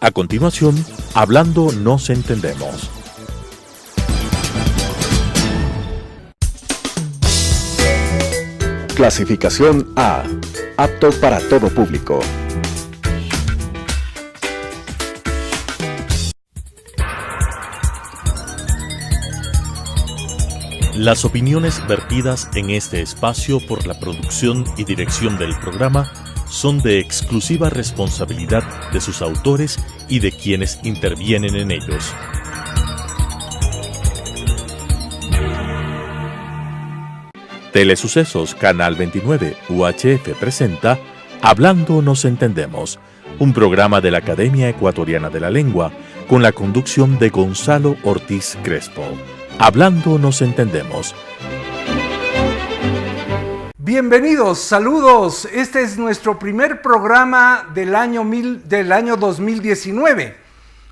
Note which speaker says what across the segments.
Speaker 1: A continuación, Hablando nos entendemos.
Speaker 2: Clasificación A. Apto para todo público.
Speaker 1: Las opiniones vertidas en este espacio por la producción y dirección del programa son de exclusiva responsabilidad de sus autores y de quienes intervienen en ellos. Telesucesos Canal 29 UHF presenta Hablando nos entendemos, un programa de la Academia Ecuatoriana de la Lengua con la conducción de Gonzalo Ortiz Crespo. Hablando nos entendemos.
Speaker 3: Bienvenidos, saludos. Este es nuestro primer programa del año 2019.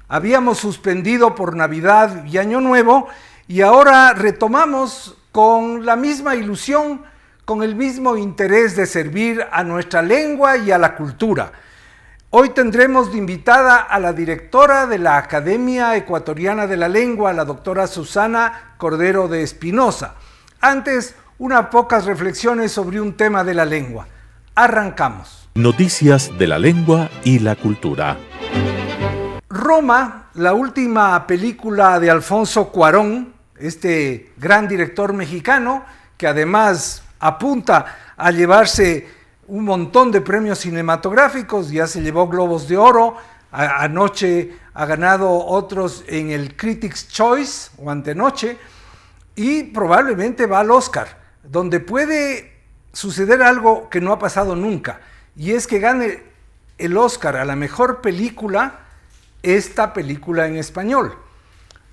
Speaker 3: Habíamos suspendido por Navidad y Año Nuevo y ahora retomamos con la misma ilusión, con el mismo interés de servir a nuestra lengua y a la cultura. Hoy tendremos de invitada a la directora de la Academia Ecuatoriana de la Lengua, la doctora Susana Cordero de Espinosa. Antes, unas pocas reflexiones sobre un tema de la lengua. Arrancamos.
Speaker 1: Noticias de la lengua y la cultura.
Speaker 3: Roma, la última película de Alfonso Cuarón, este gran director mexicano, que además apunta a llevarse un montón de premios cinematográficos, ya se llevó Globos de Oro, anoche ha ganado otros en el Critics' Choice o antenoche, y probablemente va al Oscar, donde puede suceder algo que no ha pasado nunca, y es que gane el Oscar a la mejor película esta película en español.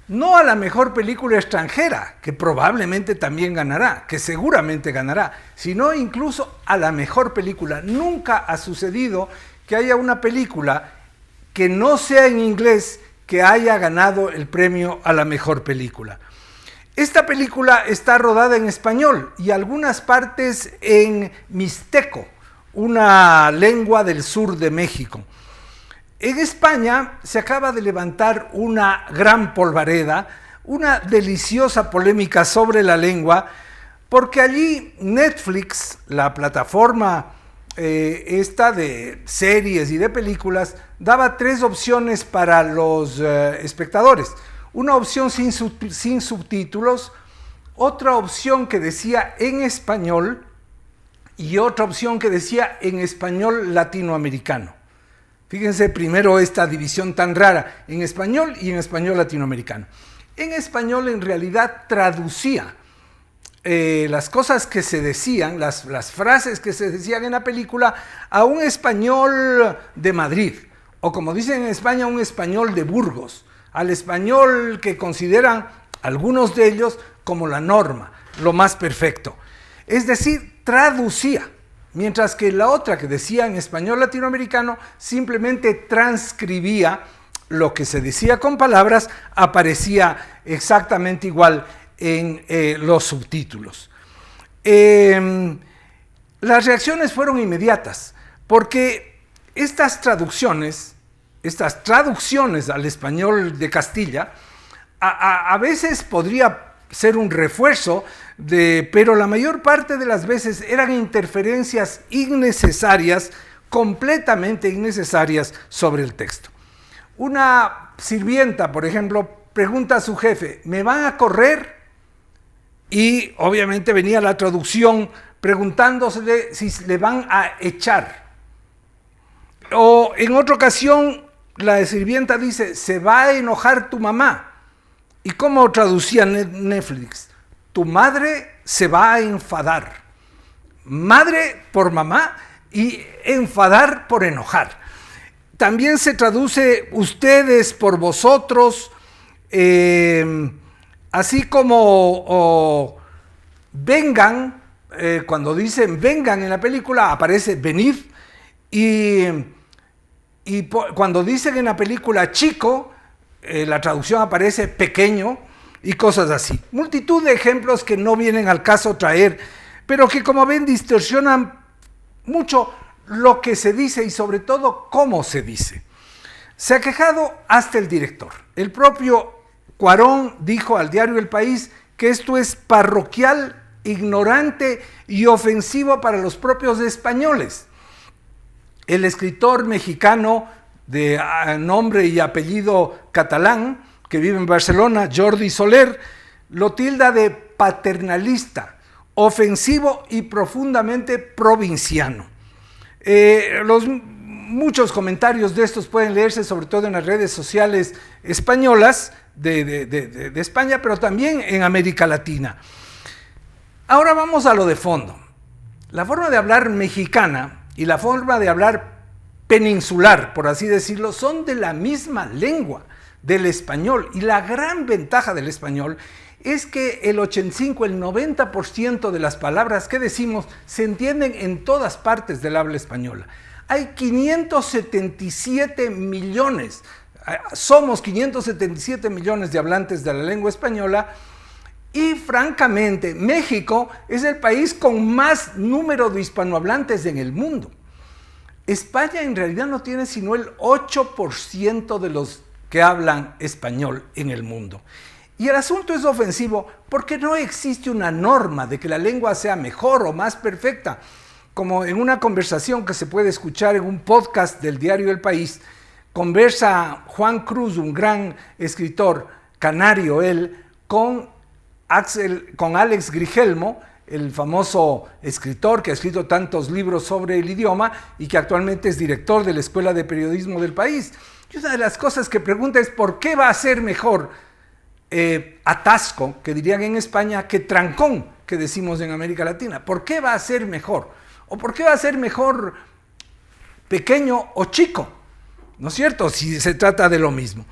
Speaker 3: No a la mejor película extranjera, que probablemente también ganará, que seguramente ganará, sino incluso a la mejor película. Nunca ha sucedido que haya una película que no sea en inglés que haya ganado el premio a la mejor película. Esta película está rodada en español y algunas partes en mixteco, una lengua del sur de México. En España se acaba de levantar una gran polvareda, una deliciosa polémica sobre la lengua, porque allí Netflix, la plataforma esta de series y de películas, daba tres opciones para los espectadores. Una opción sin subtítulos, otra opción que decía en español y otra opción que decía en español latinoamericano. Fíjense primero esta división tan rara, en español y en español latinoamericano. En español en realidad traducía las cosas que se decían, las frases que se decían en la película a un español de Madrid, o como dicen en España, un español de Burgos, al español que consideran algunos de ellos como la norma, lo más perfecto. Es decir, traducía. Mientras que la otra que decía en español latinoamericano simplemente transcribía lo que se decía con palabras, aparecía exactamente igual en los subtítulos. Las reacciones fueron inmediatas, porque estas traducciones al español de Castilla, a veces podría ser un refuerzo, pero la mayor parte de las veces eran interferencias innecesarias, completamente innecesarias sobre el texto. Una sirvienta, por ejemplo, pregunta a su jefe, ¿me van a correr? Y obviamente venía la traducción preguntándose si le van a echar. O en otra ocasión, la sirvienta dice, ¿se va a enojar tu mamá? ¿Y cómo traducía Netflix? Tu madre se va a enfadar. Madre por mamá y enfadar por enojar. También se traduce ustedes por vosotros, así como vengan, cuando dicen vengan en la película aparece venid, y cuando dicen en la película chico, la traducción aparece pequeño y cosas así. Multitud de ejemplos que no vienen al caso traer, pero que como ven distorsionan mucho lo que se dice y sobre todo cómo se dice. Se ha quejado hasta el director. El propio Cuarón dijo al diario El País que esto es parroquial, ignorante y ofensivo para los propios españoles. El escritor mexicano de nombre y apellido catalán, que vive en Barcelona, Jordi Soler, lo tilda de paternalista, ofensivo y profundamente provinciano. Muchos comentarios de estos pueden leerse sobre todo en las redes sociales españolas de España, pero también en América Latina. Ahora vamos a lo de fondo. La forma de hablar mexicana y la forma de hablar peninsular, por así decirlo, son de la misma lengua, del español. Y la gran ventaja del español es que el 85, el 90% de las palabras que decimos se entienden en todas partes del habla española. Hay 577 millones, somos 577 millones de hablantes de la lengua española y francamente México es el país con más número de hispanohablantes en el mundo. España en realidad no tiene sino el 8% de los que hablan español en el mundo. Y el asunto es ofensivo porque no existe una norma de que la lengua sea mejor o más perfecta. Como en una conversación que se puede escuchar en un podcast del diario El País, conversa Juan Cruz, un gran escritor canario, él, con Alex Grigelmo, el famoso escritor que ha escrito tantos libros sobre el idioma y que actualmente es director de la Escuela de Periodismo del País. Y una de las cosas que pregunta es ¿por qué va a ser mejor atasco, que dirían en España, que trancón, que decimos en América Latina? ¿Por qué va a ser mejor? ¿O por qué va a ser mejor pequeño o chico? ¿No es cierto? Si se trata de lo mismo.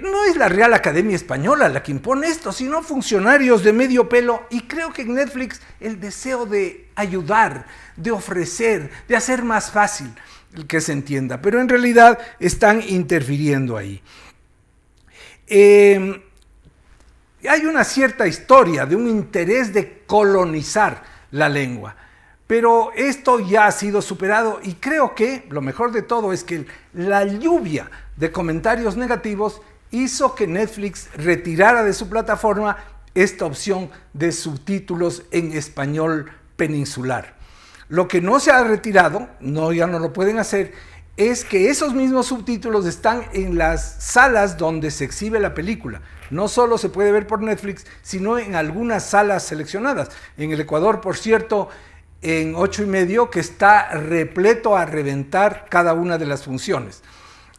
Speaker 3: No es la Real Academia Española la que impone esto, sino funcionarios de medio pelo, y creo que en Netflix el deseo de ayudar, de ofrecer, de hacer más fácil el que se entienda, pero en realidad están interfiriendo ahí. Hay una cierta historia de un interés de colonizar la lengua, pero esto ya ha sido superado y creo que lo mejor de todo es que la lluvia de comentarios negativos hizo que Netflix retirara de su plataforma esta opción de subtítulos en español peninsular. Lo que no se ha retirado, ya no lo pueden hacer, es que esos mismos subtítulos están en las salas donde se exhibe la película. No solo se puede ver por Netflix, sino en algunas salas seleccionadas. En el Ecuador, por cierto, en 8:30, que está repleto a reventar cada una de las funciones.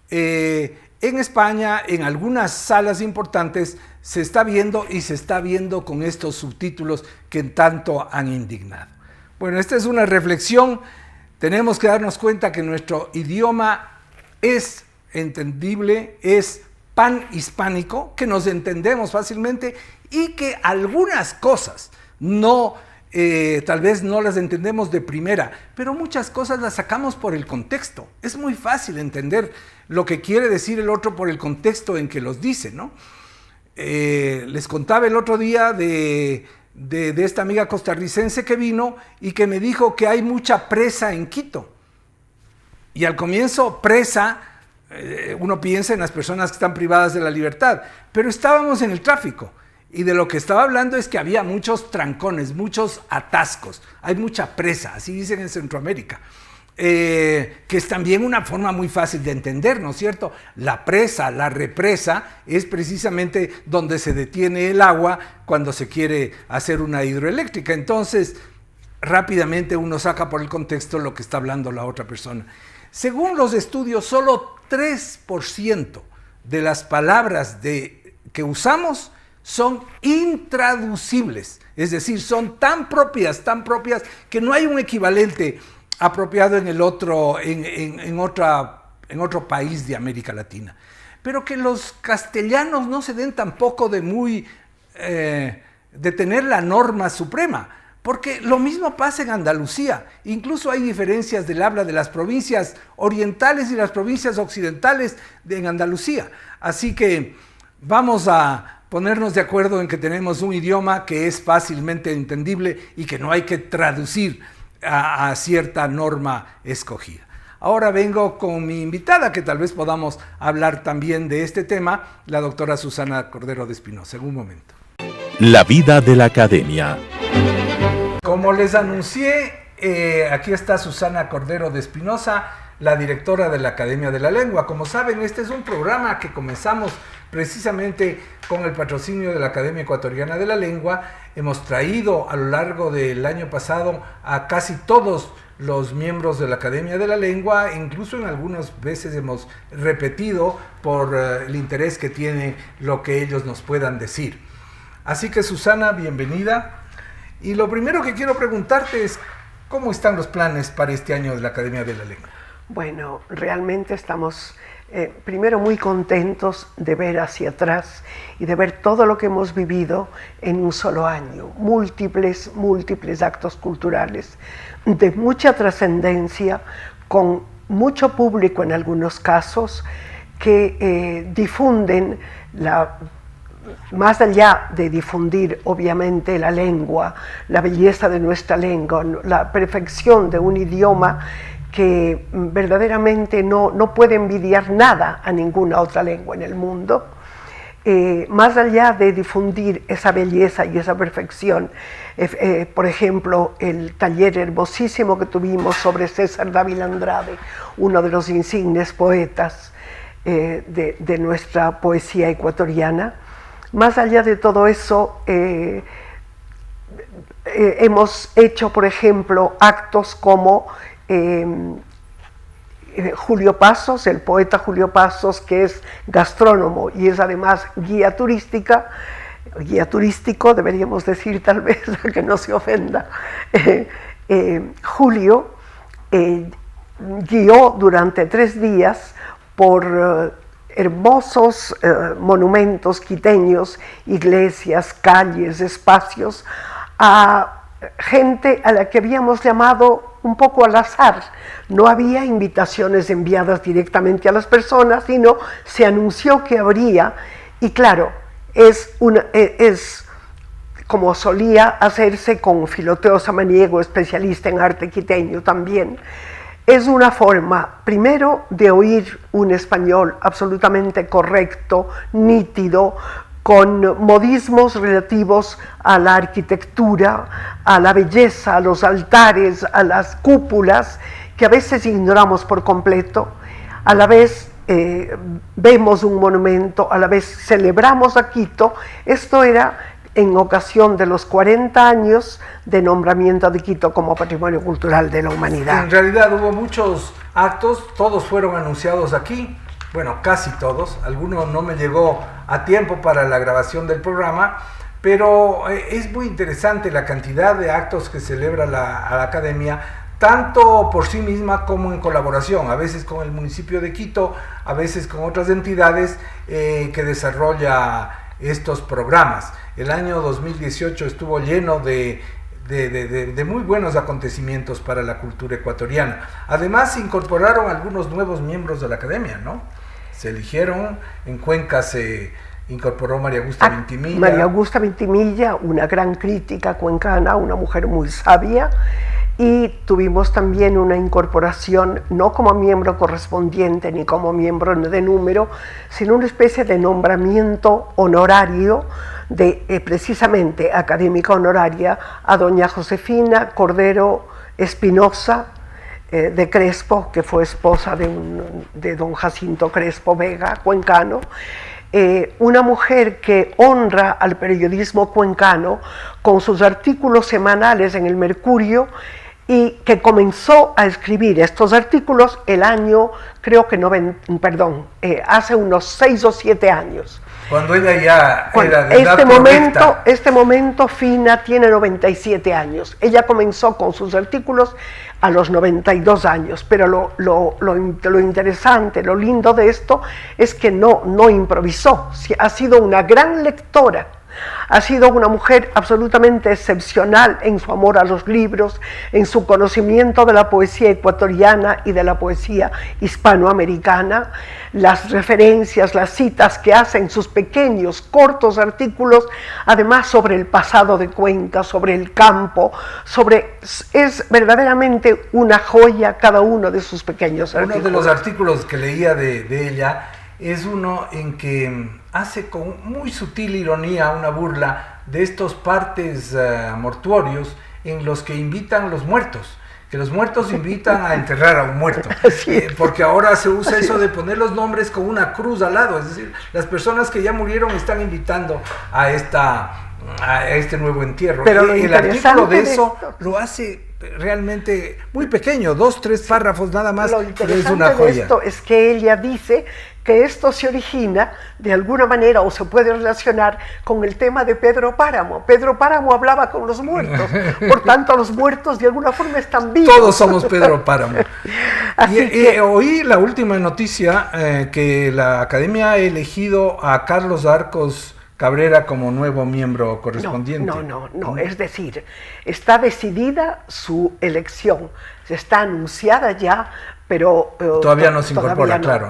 Speaker 3: En España, en algunas salas importantes, se está viendo y se está viendo con estos subtítulos que tanto han indignado. Bueno, esta es una reflexión. Tenemos que darnos cuenta que nuestro idioma es entendible, es panhispánico, que nos entendemos fácilmente y que algunas cosas tal vez no las entendemos de primera, pero muchas cosas las sacamos por el contexto. Es muy fácil entender lo que quiere decir el otro por el contexto en que los dice, ¿no? Les contaba el otro día de esta amiga costarricense que vino y que me dijo que hay mucha presa en Quito. Y al comienzo, presa, uno piensa en las personas que están privadas de la libertad, pero estábamos en el tráfico. Y de lo que estaba hablando es que había muchos trancones, muchos atascos, hay mucha presa, así dicen en Centroamérica, que es también una forma muy fácil de entender, ¿no es cierto? La presa, la represa, es precisamente donde se detiene el agua cuando se quiere hacer una hidroeléctrica. Entonces, rápidamente uno saca por el contexto lo que está hablando la otra persona. Según los estudios, solo 3% de las palabras que usamos son intraducible, es decir, son tan propias que no hay un equivalente apropiado en otro país de América Latina. Pero que los castellanos no se den tampoco de tener la norma suprema, porque lo mismo pasa en Andalucía. Incluso hay diferencias del habla de las provincias orientales y las provincias occidentales en Andalucía. Así que vamos a ponernos de acuerdo en que tenemos un idioma que es fácilmente entendible y que no hay que traducir a cierta norma escogida. Ahora vengo con mi invitada, que tal vez podamos hablar también de este tema, la doctora Susana Cordero de Espinosa. En un momento.
Speaker 1: La vida de la academia.
Speaker 3: Como les anuncié, aquí está Susana Cordero de Espinosa, la directora de la Academia de la Lengua. Como saben, este es un programa que comenzamos precisamente con el patrocinio de la Academia Ecuatoriana de la Lengua. Hemos traído a lo largo del año pasado a casi todos los miembros de la Academia de la Lengua, incluso en algunas veces hemos repetido por el interés que tiene lo que ellos nos puedan decir. Así que Susana, bienvenida. Y lo primero que quiero preguntarte es, ¿cómo están los planes para este año de la Academia de la Lengua?
Speaker 4: Bueno, realmente estamos primero muy contentos de ver hacia atrás y de ver todo lo que hemos vivido en un solo año. Múltiples actos culturales de mucha trascendencia, con mucho público en algunos casos, que difunden más allá de difundir obviamente la lengua, la belleza de nuestra lengua, la perfección de un idioma que verdaderamente no puede envidiar nada a ninguna otra lengua en el mundo. Más allá de difundir esa belleza y esa perfección, por ejemplo, el taller hermosísimo que tuvimos sobre César Dávila Andrade, uno de los insignes poetas de nuestra poesía ecuatoriana. Más allá de todo eso, hemos hecho, por ejemplo, actos como Julio Pasos, el poeta Julio Pasos, que es gastrónomo y es además guía turístico, deberíamos decir tal vez, que no se ofenda. Julio guió durante 3 días por hermosos monumentos quiteños, iglesias, calles, espacios, a gente a la que habíamos llamado un poco al azar. No había invitaciones enviadas directamente a las personas, sino se anunció que habría, y claro, es como solía hacerse con Filoteo Samaniego, especialista en arte quiteño también. Es una forma, primero, de oír un español absolutamente correcto, nítido, con modismos relativos a la arquitectura, a la belleza, a los altares, a las cúpulas, que a veces ignoramos por completo. A la vez vemos un monumento, a la vez celebramos a Quito. Esto era en ocasión de los 40 años de nombramiento de Quito como Patrimonio Cultural de la Humanidad.
Speaker 3: En realidad hubo muchos actos, todos fueron anunciados aquí, bueno, casi todos, algunos no me llegó a tiempo para la grabación del programa, pero es muy interesante la cantidad de actos que celebra la Academia, tanto por sí misma como en colaboración, a veces con el municipio de Quito, a veces con otras entidades que desarrolla estos programas. El año 2018 estuvo lleno de muy buenos acontecimientos para la cultura ecuatoriana. Además, se incorporaron algunos nuevos miembros de la Academia, ¿no? Se eligieron, en Cuenca se incorporó María Augusta Vintimilla.
Speaker 4: María Augusta Vintimilla, una gran crítica cuencana, una mujer muy sabia, y tuvimos también una incorporación, no como miembro correspondiente ni como miembro de número, sino una especie de nombramiento honorario de precisamente académica honoraria a doña Josefina Cordero Espinosa de Crespo, que fue esposa de don Jacinto Crespo Vega, cuencano, una mujer que honra al periodismo cuencano con sus artículos semanales en el Mercurio, y que comenzó a escribir estos artículos el año, creo que hace unos 6 o 7 años.
Speaker 3: Cuando ella ya era de edad correcta.
Speaker 4: Este momento, Fina tiene 97 años. Ella comenzó con sus artículos a los 92 años, pero lo interesante, lo lindo de esto es que no improvisó. Ha sido una gran lectora Ha sido una mujer absolutamente excepcional en su amor a los libros, en su conocimiento de la poesía ecuatoriana y de la poesía hispanoamericana, las referencias, las citas que hace en sus pequeños, cortos artículos, además sobre el pasado de Cuenca, sobre el campo, es verdaderamente una joya cada uno de sus pequeños artículos.
Speaker 3: Uno de los artículos que leía de ella es uno en que hace con muy sutil ironía una burla de estos partes mortuorios en los que invitan los muertos, que los muertos invitan a enterrar a un muerto, porque ahora se usa eso de poner los nombres con una cruz al lado, es decir, las personas que ya murieron están invitando a este nuevo entierro.
Speaker 4: Pero
Speaker 3: el artículo de eso lo hace realmente muy pequeño, 2, 3 párrafos nada más, pero es una joya.
Speaker 4: De esto es que ella dice que esto se origina de alguna manera o se puede relacionar con el tema de Pedro Páramo. Pedro Páramo hablaba con los muertos, por tanto los muertos de alguna forma están vivos.
Speaker 3: Todos somos Pedro Páramo. Oí la última noticia que la Academia ha elegido a Carlos Arcos Cabrera como nuevo miembro correspondiente.
Speaker 4: No, es decir, está decidida su elección, está anunciada ya, pero
Speaker 3: todavía no se incorpora,
Speaker 4: no.
Speaker 3: Claro.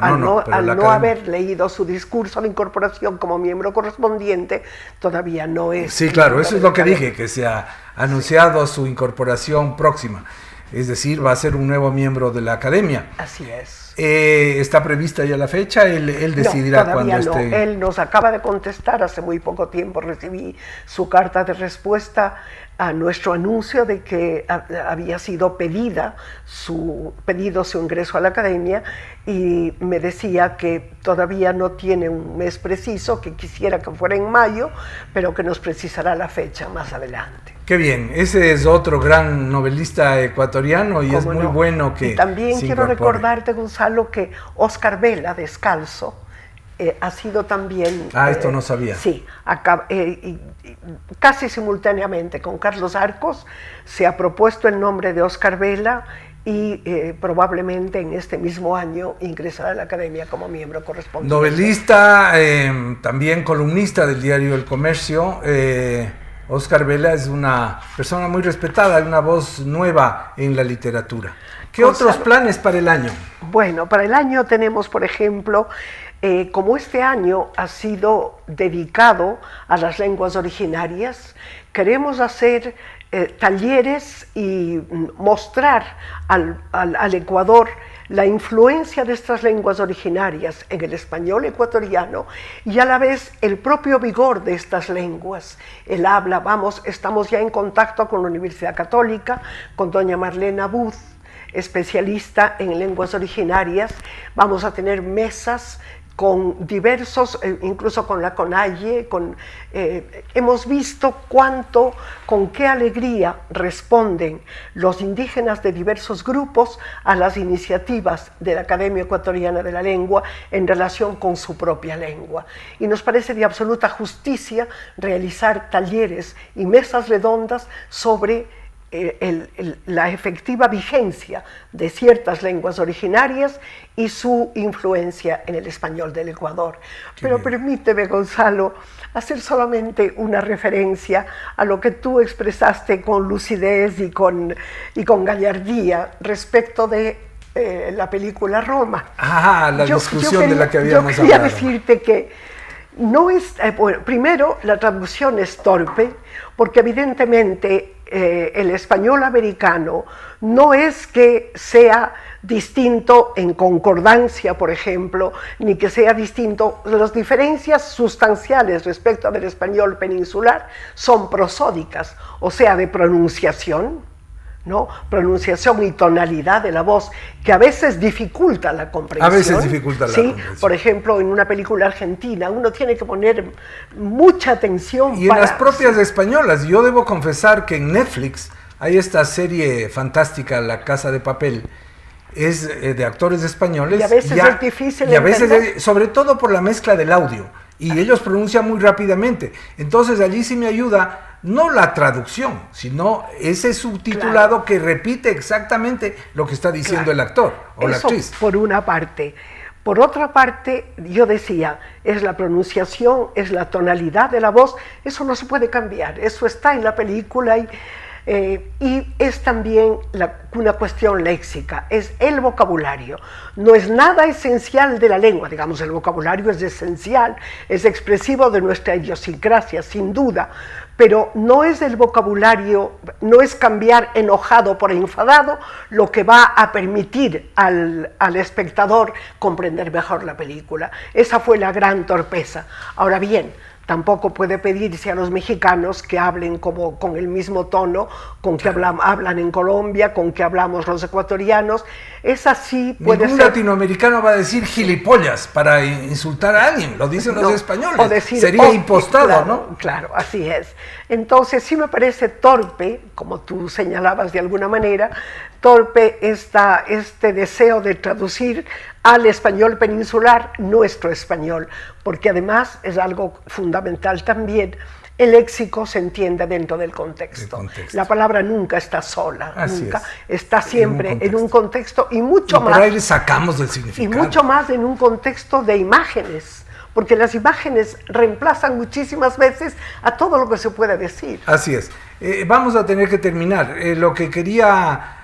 Speaker 4: Al no haber leído su discurso de incorporación como miembro correspondiente, todavía no es.
Speaker 3: Sí, claro, eso es lo que dije, que se ha anunciado su incorporación próxima. Es decir, va a ser un nuevo miembro de la Academia.
Speaker 4: Así es.
Speaker 3: ¿Está prevista ya la fecha? Él decidirá cuando esté.
Speaker 4: No. Él nos acaba de contestar, hace muy poco tiempo recibí su carta de respuesta a nuestro anuncio de que había sido pedido su ingreso a la Academia, y me decía que todavía no tiene un mes preciso, que quisiera que fuera en mayo, pero que nos precisará la fecha más adelante.
Speaker 3: Qué bien, ese es otro gran novelista ecuatoriano y es muy bueno que
Speaker 4: y también
Speaker 3: se
Speaker 4: quiero
Speaker 3: incorpore.
Speaker 4: Recordarte, Gonzalo, que Oscar Vela, Descalzo, ha sido también...
Speaker 3: esto no sabía.
Speaker 4: Sí, casi simultáneamente con Carlos Arcos se ha propuesto el nombre de Oscar Vela y probablemente en este mismo año ingresará a la Academia como miembro correspondiente.
Speaker 3: Novelista, también columnista del diario El Comercio. Oscar Vela es una persona muy respetada, una voz nueva en la literatura. ¿Qué otros planes para el año?
Speaker 4: Bueno, para el año tenemos, por ejemplo, como este año ha sido dedicado a las lenguas originarias, queremos hacer talleres y mostrar al Ecuador la influencia de estas lenguas originarias en el español ecuatoriano y a la vez el propio vigor de estas lenguas. El habla, estamos ya en contacto con la Universidad Católica, con doña Marlena Booth, especialista en lenguas originarias. Vamos a tener mesas con diversos, incluso con la CONAIE, hemos visto con qué alegría responden los indígenas de diversos grupos a las iniciativas de la Academia Ecuatoriana de la Lengua en relación con su propia lengua. Y nos parece de absoluta justicia realizar talleres y mesas redondas sobre la efectiva vigencia de ciertas lenguas originarias y su influencia en el español del Ecuador. Pero permíteme, Gonzalo, hacer solamente una referencia a lo que tú expresaste con lucidez y con gallardía respecto de la película Roma.
Speaker 3: La discusión de la que habíamos
Speaker 4: hablado. Yo quería
Speaker 3: hablado.
Speaker 4: decirte que no es, primero, la traducción es torpe, porque evidentemente el español americano no es que sea distinto en concordancia, por ejemplo, ni que sea distinto. Las diferencias sustanciales respecto del español peninsular son prosódicas, o sea, de pronunciación, ¿no? Pronunciación y tonalidad de la voz, que a veces dificulta la comprensión.
Speaker 3: A veces dificulta la comprensión.
Speaker 4: Por ejemplo, en una película argentina uno tiene que poner mucha atención.
Speaker 3: Y en las propias españolas, yo debo confesar que en Netflix hay esta serie fantástica, La Casa de Papel, es de actores españoles.
Speaker 4: Y a veces es difícil
Speaker 3: y a veces, sobre todo por la mezcla del audio, y ellos pronuncian muy rápidamente. Entonces allí sí me ayuda no la traducción, sino ese subtitulado, claro, que repite exactamente lo que está diciendo, claro, el actor o la actriz.
Speaker 4: Por una parte. Por otra parte, yo decía, es la pronunciación, es la tonalidad de la voz, eso no se puede cambiar, eso está en la película y es también una cuestión léxica, es el vocabulario. No es nada esencial de la lengua, digamos, el vocabulario es esencial, es expresivo de nuestra idiosincrasia, sin duda, pero no es el vocabulario, no es cambiar enojado por enfadado lo que va a permitir al espectador comprender mejor la película. Esa fue la gran torpeza. Ahora bien, tampoco puede pedirse a los mexicanos que hablen con el mismo tono con que hablan en Colombia, con que hablamos los ecuatorianos. Es así, puede
Speaker 3: Ningún
Speaker 4: ser.
Speaker 3: latinoamericano va a decir gilipollas para insultar a alguien, lo dicen los españoles.
Speaker 4: O decir,
Speaker 3: sería impostado,
Speaker 4: claro,
Speaker 3: ¿no?
Speaker 4: Claro, así es. Entonces sí me parece torpe, como tú señalabas de alguna manera, torpe este deseo de traducir al español peninsular nuestro español, porque además es algo fundamental también. El léxico se entiende dentro del contexto. La palabra nunca está sola, nunca. Está siempre en un contexto y mucho más.
Speaker 3: Por ahí le sacamos del significado.
Speaker 4: Y mucho más en un contexto de imágenes, porque las imágenes reemplazan muchísimas veces a todo lo que se puede decir.
Speaker 3: Así es. Vamos a tener que terminar. Lo que quería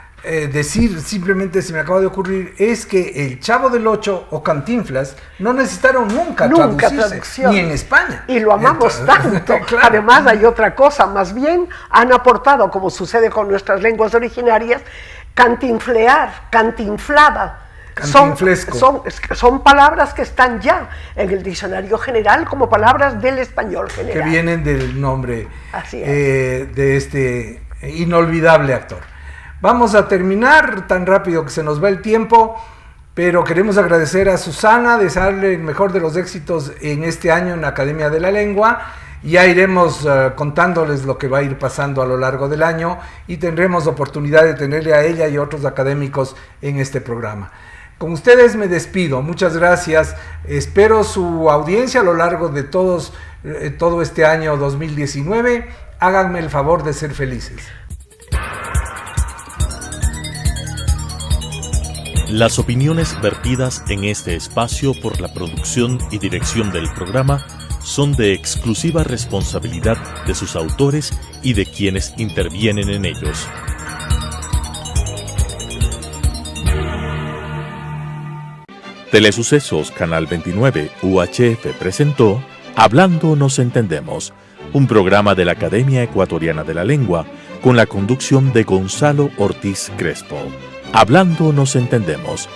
Speaker 3: decir, simplemente se me acaba de ocurrir, es que el Chavo del Ocho o Cantinflas no necesitaron nunca traducirse, ni en España.
Speaker 4: Y lo amamos tanto. Claro. Además hay otra cosa, más bien han aportado, como sucede con nuestras lenguas originarias, cantinflear, cantinflada. Son palabras que están ya en el diccionario general como palabras del español general.
Speaker 3: Que vienen del nombre de este inolvidable actor. Vamos a terminar tan rápido que se nos va el tiempo, pero queremos agradecer a Susana, desearle el mejor de los éxitos en este año en la Academia de la Lengua. Ya iremos contándoles lo que va a ir pasando a lo largo del año y tendremos oportunidad de tenerle a ella y a otros académicos en este programa. Con ustedes me despido, muchas gracias, espero su audiencia a lo largo de todo este año 2019, háganme el favor de ser felices.
Speaker 1: Las opiniones vertidas en este espacio por la producción y dirección del programa son de exclusiva responsabilidad de sus autores y de quienes intervienen en ellos. Telesucesos Canal 29 UHF presentó Hablando nos entendemos, un programa de la Academia Ecuatoriana de la Lengua con la conducción de Gonzalo Ortiz Crespo. Hablando nos entendemos,